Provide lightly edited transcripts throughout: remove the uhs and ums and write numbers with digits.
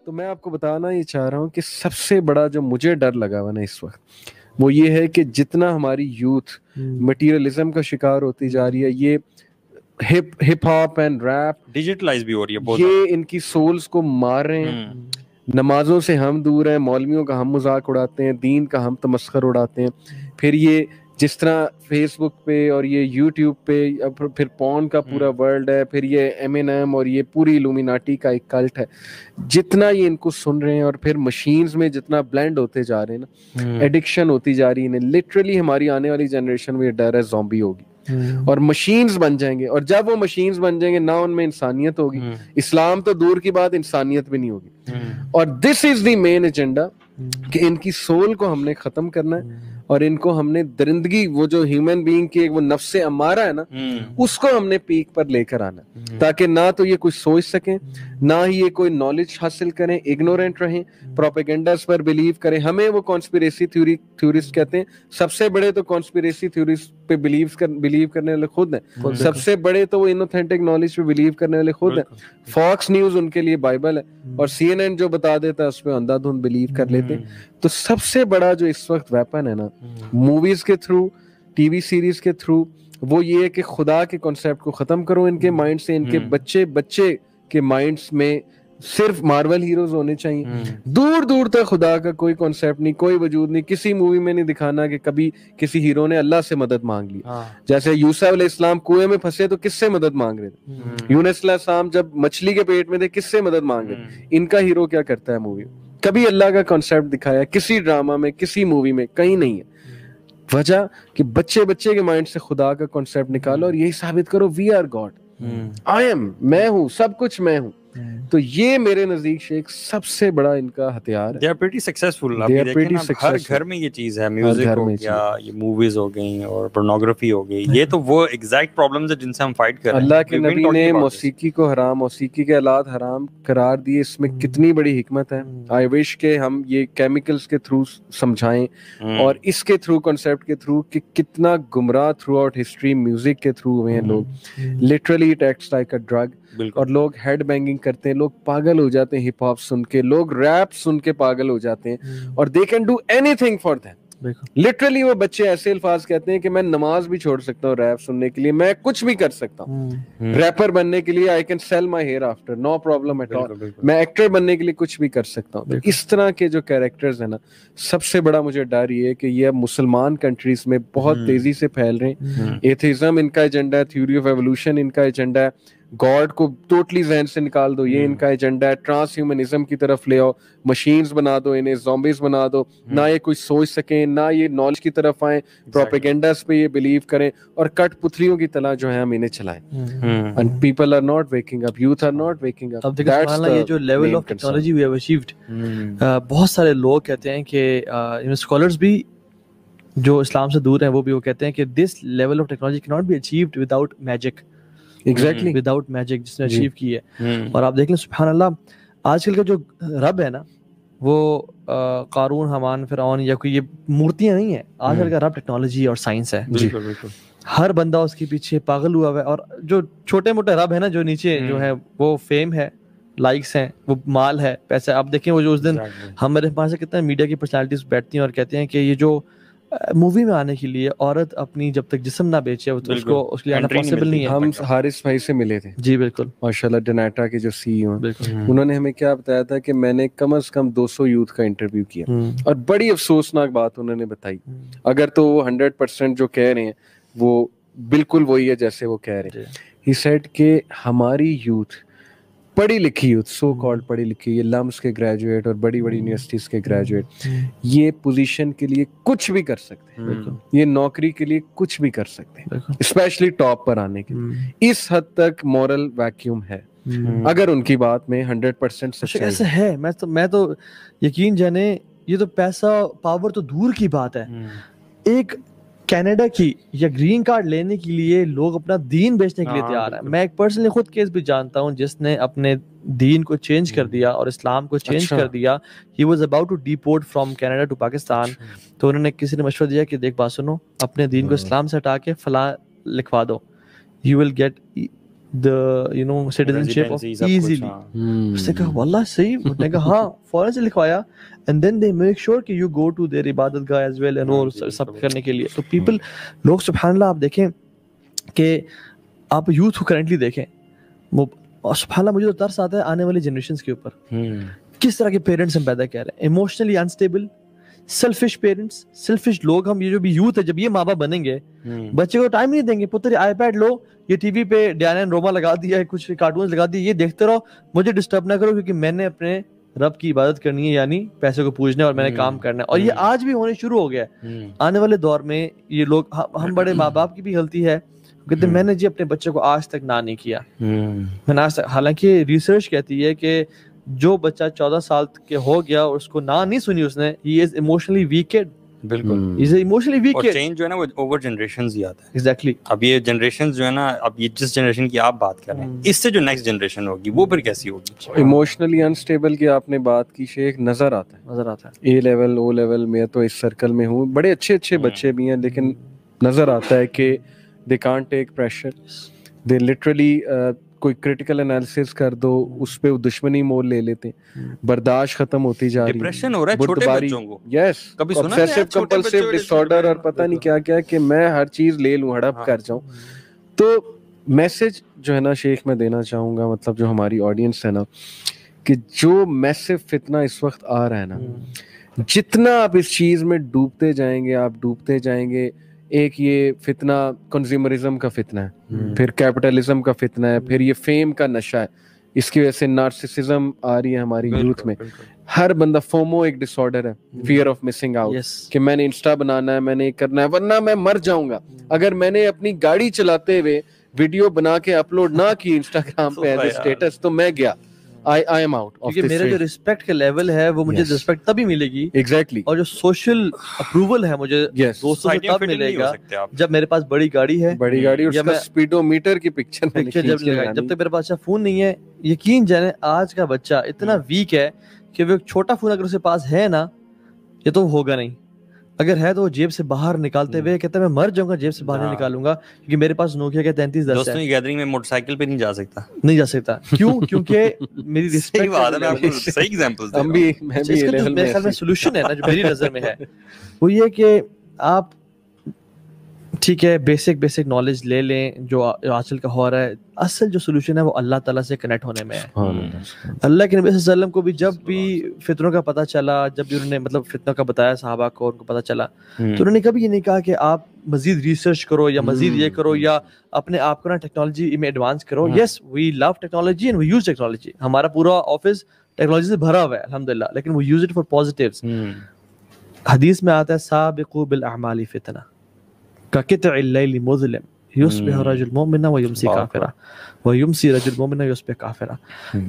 تو میں آپ کو بتانا یہ چاہ رہا ہوں کہ سب سے بڑا جو مجھے ڈر لگا ہوا نا اس وقت وہ یہ ہے کہ جتنا ہماری یوتھ مٹیریلزم کا شکار ہوتی جا رہی ہے, یہ hip hop and rap digitalise بھی ہو رہی ہے, یہ ان کی سولز کو مار رہے ہیں. نمازوں سے ہم دور ہیں, مولویوں کا ہم مذاق اڑاتے ہیں, دین کا ہم تمسخر اڑاتے ہیں. پھر یہ جس طرح فیس بک پہ اور یہ یوٹیوب پہ پھر پون کا پورا ورلڈ ہے, پھر یہ M&M اور یہ پوری الومیناٹی کا ایک کلٹ ہے. جتنا یہ ان کو سن رہے ہیں اور پھر مشینز میں جتنا بلینڈ ہوتے جا رہے ہیں نا, ایڈکشن ہوتی جا رہی ہے. لٹرلی ہماری آنے والی جنریشن میں یہ ڈر ہے زومبی ہوگی اور مشینز بن جائیں گے, اور جب وہ مشینز بن جائیں گے نہ ان میں انسانیت ہوگی, اسلام تو دور کی بات, انسانیت بھی نہیں ہوگی. اور دس از دی مین ایجنڈا کہ ان کی سول کو ہم نے ختم کرنا ہے اور ان کو ہم نے درندگی, وہ جو ہیومن بینگ کی وہ نفس امارہ ہے نا, اس کو ہم نے پیک پر لے کر آنا تاکہ نہ تو یہ کوئی سوچ سکیں, نہ ہی یہ کوئی نالج حاصل کریں, اگنورینٹ رہیں, پروپیگنڈاز پر بلیو کریں. ہمیں وہ کانسپیریسی تھیوریسٹ کہتے ہیں. سب سے بڑے تو کانسپیریسی تھیوریسٹ پہ بلیو کرنے والے خود ہیں. سب سے بڑے تو وہ انوتھینٹک نالج پہ بلیو کرنے والے خود ہیں. فاکس نیوز ان کے لیے بائبل ہے, اور CNN جو بتا دیتا ہے اس پہ اندھا دھند بلیو کر لیتے ہیں. تو سب سے بڑا جو اس وقت ویپن ہے نا, موویز کے تھرو, ٹی وی سیریز کے تھرو, وہ یہ ہے کہ خدا کے کانسیپٹ کو ختم کرو ان کے مائنڈ سے. ان کے بچے کے مائنڈس میں صرف مارول ہیروز ہونے چاہیے. دور دور تک خدا کا کوئی کانسیپٹ نہیں, کوئی وجود نہیں. کسی مووی میں نہیں دکھانا کہ کبھی کسی ہیرو نے اللہ سے مدد مانگ لی. جیسے یوسف علیہ السلام کنویں میں پھنسے تو کس سے مدد مانگ رہے تھے؟ یونس علیہ السلام جب مچھلی کے پیٹ میں تھے کس سے مدد مانگ رہے تھے؟ ان کا ہیرو کیا کرتا ہے مووی؟ کبھی اللہ کا کانسیپٹ دکھایا کسی ڈرامہ میں, کسی مووی میں؟ کہیں نہیں ہے. وجہ کہ بچے کے مائنڈ سے خدا کا کانسیپٹ نکالو اور یہی ثابت کرو we are God, I am, میں ہوں, سب کچھ میں ہوں. تو یہ میرے نزدیک شیخ سب سے بڑا ان کا ہتھیار ہے. They are pretty successful. آپ دیکھیں نا, ہر گھر میں یہ چیز ہے. میوزک ہو گیا, یہ موویز ہو گئیں, اور پورنوگرافی ہو گئی. یہ تو وہ ایگزیکٹ پرابلمز ہیں جن سے ہم فائٹ کر رہے ہیں. اللہ کے نبی نے موسیقی کو حرام, موسیقی کے آلات حرام قرار دیے. اس میں کتنی بڑی حکمت ہے. آئی وش کہ ہم یہ کیمیکلز کے تھرو سمجھائیں, اور اس کے تھرو, کنسیپٹ کے تھرو, کہ کتنا گمراہ تھرو آؤٹ ہسٹری میوزک کے تھرو ہوئے ہیں لوگ. Literally it acts like a drug. اور لوگ ہیڈ بینگنگ کرتے ہیں, لوگ پاگل ہو جاتے ہیں ہپ ہاپ سن کے, لوگ ریپ سن کے پاگل ہو جاتے ہیں, اور they can do any thing for them. Literally وہ بچے ایسے الفاظ کہتے ہیں کہ میں نماز بھی چھوڑ سکتا ہوں ریپ سننے کے لیے, میں کچھ بھی کر سکتا ہوں ریپر بننے کے لیے. I can sell my hair after, no problem at all. میں ایکٹر بننے کے لیے کچھ بھی کر سکتا ہوں. اس طرح کے جو کیریکٹرز ہیں نا, سب سے بڑا مجھے ڈر یہ ہے کہ یہ اب مسلمان کنٹریز میں بہت تیزی سے پھیل رہے ہیں. ایتھیزم ان کا ایجنڈا ہے, تھیوری آف ایوولوشن ان کا ایجنڈا ہے, گاڈ کو ٹوٹلی ذہن سے نکال دو, یہ ان کا ایجنڈا ہے. ٹرانس ہیومنزم کی طرف لے آؤ, مشینز بنا دو انہیں, زومبیز بنا دو, نہ یہ کوئی سوچ سکیں, نہ یہ نالج کی طرف آئیں, پروپیگنڈاز پہ یہ بلیو کریں, اور کٹ پتلیوں کی طرح جو ہے ہم انہیں چلائیں. And people are not waking up, youth are not waking up. اب دیکھیں سبحان اللہ, یہ جو level of technology we have achieved, بہت سارے لوگ کہتے ہیں کہ اسکالرز بھی جو اسلام سے دور ہیں وہ بھی وہ کہتے ہیں کہ دس لیول آف ٹیکنالوجی کی not be achieved without magic. Exactly without magic جس نے اچیو کی ہے. اور آپ دیکھ لیں سبحان اللہ, آج کل کا جو رب ہے نا, وہ قارون, حامان, فرعون یا کوئی یہ مورتیاں نہیں ہیں. آج کل کا رب ٹیکنالوجی اور سائنس ہے. ہر بندہ اس کے پیچھے پاگل ہوا ہوا ہے. اور جو چھوٹے موٹے رب ہے نا, جو نیچے جو ہے وہ فیم ہے, لائکس ہیں, وہ مال ہے, پیسہ. آپ دیکھیں وہ جو اس دن ہمارے پاس کتنے میڈیا کی پرسنالٹیز بیٹھتی ہیں اور کہتے ہیں کہ یہ جو مووی میں آنے کے لیے عورت اپنی جب تک جسم نہ بیچے اس کو اس کے لیے آنا پاسبل نہیں ہے. ہم حارث بھائی سے ملے تھے. جی بالکل, ماشاءاللہ, ڈنیٹا کے جو CEO ہیں, انہوں نے ہمیں کیا بتایا تھا کہ میں نے کم از کم 200 یوتھ کا انٹرویو کیا, اور بڑی افسوسناک بات انہوں نے بتائی. اگر تو وہ 100% جو کہہ رہے ہیں وہ بالکل وہی ہے جیسے وہ کہہ رہے ہیں. ہی سیڈ کہ ہماری یوتھ, پڑھی لکھی یوتھ, سو کالڈ پڑھی لکھی, یہ لمس کے گریجویٹ اور بڑی بڑی یونیورسٹیز کے گریجویٹ, یہ پوزیشن کے لیے کچھ بھی کر سکتے ہیں, یہ نوکری کے لیے کچھ بھی کر سکتے ہیں, اسپیشلی ٹاپ پر آنے کے لیے. اس حد تک مورل ویکیوم ہے اگر ان کی بات میں 100% سچائی ایسا ہے. میں تو یقین جانے, یہ تو پیسہ پاور تو دور کی بات ہے. ایک کینیڈا کی یا گرین کارڈ لینے کے لیے لوگ اپنا دین بیچنے کے لیے تیار ہیں. میں ایک پرسنلی خود کیس بھی جانتا ہوں جس نے اپنے دین کو چینج کر دیا اور اسلام کو چینج کر دیا. He was about to deport from Canada to Pakistan. تو انہوں نے کسی نے مشورہ دیا کہ دیکھ بات سنو, اپنے دین کو اسلام سے ہٹا کے فلاں لکھوا دو, you will get the you know citizenship of easily. اس نے کہا واللہ صحیح. اس نے کہا ہاں فوراً سے لکھوایا. and then they make sure کہ you go to their عبادت گاہ as well and اور سب کرنے کے لیے. تو people لوگ سبحان اللہ آپ دیکھیں کہ آپ یوتھ کو کرنٹلی دیکھیں, سبحان اللہ مجھے تو ترس آتا ہے آنے والی جنریشنز کے اوپر. کس طرح کے پیرنٹس ہم پیدا کر رہے ہیں, emotionally unstable, selfish parents, selfish لوگ. ہم یہ جو بھی یوتھ ہے جب یہ ماں باپ بنیں گے بچے کو ٹائم نہیں دیں گے. پتر آئی پیڈ لو, یہ ٹی وی پہ ڈیانا اینڈ روما لگا دیا ہے, کچھ کارٹونز لگا دیے, یہ دیکھتے رہو, مجھے ڈسٹرب نہ کرو کیونکہ میں نے اپنے رب کی عبادت کرنی ہے, یعنی پیسے کو پوجنا ہے اور میں نے کام کرنا ہے. اور یہ آج بھی ہونے شروع ہو گیا ہے. آنے والے دور میں یہ لوگ, ہم بڑے ماں باپ کی بھی غلطی ہے, کہتے میں نے جی اپنے بچے کو آج تک نہ نہیں کیا. میں نے آج تک, حالانکہ ریسرچ کہتی ہے کہ جو بچہ 14 سال کے ہو گیا اور اس کو نہ نہیں سنی اس نے, ہی از ایموشنلی ویکڈ. بالکل ہی از ایموشنلی ویکڈ. اور چینج جو ہے نا وہ اوور جنریشنز ہی آتا ہے. ایگزیکٹلی. اب یہ جنریشنز جو ہے نا, اب یہ جس جنریشن کی آپ بات کر رہے ہیں اس سے جو نیکسٹ جنریشن ہوگی وہ پھر کیسی ہوگی. ایموشنلی انسٹیبل کی آپ نے بات کی شیخ, نظر آتا ہے اے لیول او لیول میں تو اس سرکل میں ہوں, بڑے اچھے بچے بھی ہیں لیکن نظر آتا ہے کہ they can't take pressure, they literally کوئی کرٹیکل انالیسس کر دو اس پہ دشمنی مول لے لیتے ہیں, برداشت ختم ہوتی جا رہی ہے, ڈپریشن ہو رہا ہے چھوٹے بچوں کو. یس, obsessive compulsive disorder اور پتہ نہیں کیا کیا کہ میں ہر چیز لے لوں, ہڑپ کر جاؤں. تو میسج جو ہے نا شیخ میں دینا چاہوں گا, مطلب جو ہماری آڈینس ہے نا, کہ جو میسو فتنہ اس وقت آ رہا ہے نا, جتنا آپ اس چیز میں ڈوبتے جائیں گے آپ ڈوبتے جائیں گے. ایک یہ فتنہ کنزیومرزم کا فتنہ ہے, پھر کیپٹلزم کا فتنہ ہے, پھر یہ فیم کا نشہ ہے, اس کی وجہ سے نارسسزم آ رہی ہے ہماری یوتھ میں. ہر بندہ, فومو ایک ڈس آرڈر ہے, فیئر آف مسنگ آؤٹ, کہ میں نے انسٹا بنانا ہے, میں نے کرنا ہے ورنہ میں مر جاؤں گا. اگر میں نے اپنی گاڑی چلاتے ہوئے ویڈیو بنا کے اپلوڈ نہ کی انسٹاگرام پہ ایز اے اسٹیٹس تو میں گیا, I am out. کیونکہ میرا جو رسپیکٹ کا لیول ہے وہ مجھے رسپیکٹ تبھی ملے گی. ایگزیکٹلی. اور جو سوشل اپروول ہے مجھے دوستوں سے تب ملے گا جب میرے پاس بڑی گاڑی ہے, بڑی گاڑی اور اس کا سپیڈو میٹر کی پکچر جب لگا. جب تک میرے پاس اچھا فون نہیں ہے, یقین جانے آج کا بچہ اتنا ویک ہے کہ وہ ایک چھوٹا فون اگر اس کے پاس ہے نا, یہ تو ہوگا نہیں. اگر ہے تو وہ جیب سے باہر نکالتے ہوئے کہتا ہے میں مر جاؤں گا, جیب سے باہر نہیں نکالوں گا, کیونکہ میرے پاس نوکیا کا 3310 ہے. دوستوں کی گیدرنگ میں موٹر سائیکل پہ نہیں جا سکتا. کیوں؟ کیونکہ میری رسپیکٹ. صحیح ایگزامپلز ہم بھی, میں بھی میرے خیال میں سولوشن ہے نا جو میری نظر میں ہے وہ یہ کہ آپ ٹھیک ہے بیسک نالج لے لیں جو آج کل کا ہو رہا ہے. اصل جو سولوشن ہے وہ اللہ تعالیٰ سے کنیکٹ ہونے میں ہے. اللہ کے نبی صلی اللہ علیہ وسلم کو بھی جب بھی فتنوں کا پتہ چلا, جب بھی انہوں نے مطلب فتنوں کا بتایا صحابہ کو, ان کو پتہ چلا, تو انہوں نے کبھی یہ نہیں کہا کہ آپ مزید ریسرچ کرو یا مزید یہ کرو یا اپنے آپ کو نا ٹیکنالوجی میں ایڈوانس کرو. Yes we love technology and we use technology, ہمارا پورا آفس ٹیکنالوجی سے بھرا ہوا ہے الحمدللہ, لیکن we use it for positives. حدیث میں آتا ہے سابقوا بالاعمال فتنہ كقطع الليل مظلم يصبح رجل مؤمنا ويمسي كافرا ويمسي رجل مؤمنا ويصبح كافرا.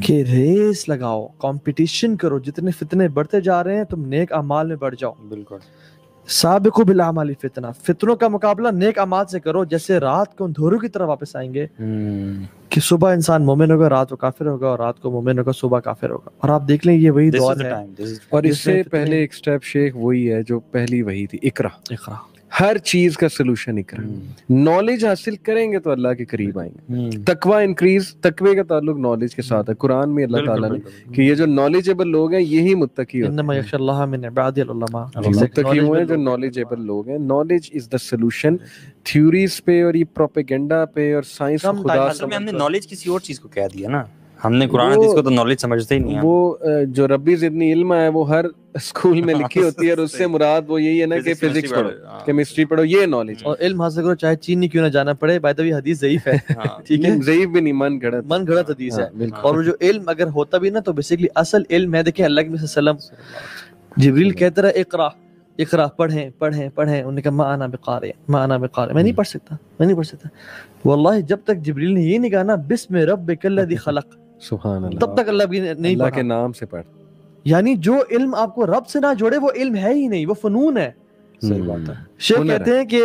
کہ ریس لگاؤ, کمپٹیشن کرو, جتنے فتنے بڑھتے جا رہے ہیں تم نیک اعمال میں بڑھ جاؤ. بالکل. سابقوا بالاعمال فتنہ, فتنوں کا مقابلہ نیک اعمال سے کرو. جیسے رات کو اندھیروں کی طرف واپس آئیں گے کہ صبح انسان مومن ہوگا, رات کو کافر ہوگا, اور رات کو مومن ہوگا, صبح کافر ہوگا. اور آپ دیکھ لیں یہ وہی دور ہے. اور اس سے پہلے ایک سٹیپ شیخ وہی ہے جو پہلی وہی تھی, اقرا. ہر چیز کا سلوشن اقرا. نالج حاصل کریں گے تو اللہ کے قریب آئیں گے. تقوی انکریز, تقوی کا تعلق نالج کے ساتھ ہے. قرآن میں اللہ تعالیٰ نے کہ یہ جو نالجبل لوگ ہیں یہی متقی ہوتے ہیں. انما یخشی اللہ من عباد العلماء, متقی ہوئے جو نالجبل لوگ ہیں. Knowledge is the solution. Theories پہ اور یہ پروپیگنڈا پہ اور سائنس خدا سے ہم نے نالج کسی اور چیز کو کہہ دیا نا, ہم نے قرآن حدیث کو تو نالج سمجھتے ہی نہیں ہیں. وہ جو ربی زدنی علم ہے وہ ہر اسکول میں لکھی ہوتی ہے, اور اس سے مراد وہ یہی ہے نا کہ فزکس پڑھو, کیمسٹری پڑھو, یہ نالج. اور علم حاصل کرو چاہے چین کیوں نہ جانا پڑے. بائی دا وے حدیث ضعیف ہے, ٹھیک ہے, ضعیف بھی نہیں, من گھڑت حدیث ہے. اور وہ جو علم اگر ہوتا بھی نا تو بیسیکلی اصل علم ہے. دیکھیں اللہ کے نبی صلی اللہ علیہ وسلم جبریل کہتا رہا اقرا پڑھیں. انہوں نے کہا ما انا بقارئ, میں نہیں پڑھ سکتا. واللہ جب تک جبریل نے یہ نہیں کہا نا بسم ربک الذی خلق, سبحان اللہ, تب تک اللہ بھی نہیں پڑھا. اللہ کے نام سے پڑھ. یعنی جو علم آپ کو رب سے نہ جوڑے وہ علم ہے ہی نہیں, وہ فنون ہے. صحیح بات ہے. شیخ کہتے ہیں کہ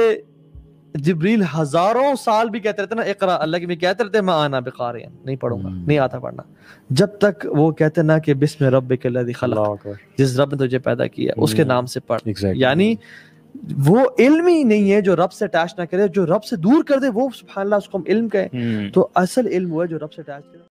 جبریل ہزاروں سال بھی کہتے رہتے نا اقرا, اللہ کے بھی کہتے رہتے ما انا بقارئ, نہیں پڑھوں گا, نہیں آتا پڑھنا, جب تک وہ کہتے نا کہ بسم ربک الذی خلق, جس رب نے تجھے پیدا کیا اس کے نام سے پڑھ. یعنی وہ علم ہی نہیں ہے جو رب سے اٹیچ نہ کرے, جو رب سے دور کر دے وہ سبحان اللہ اس کو ہم علم کہیں. تو اصل علم وہ ہے جو رب سے اٹیچ کرے.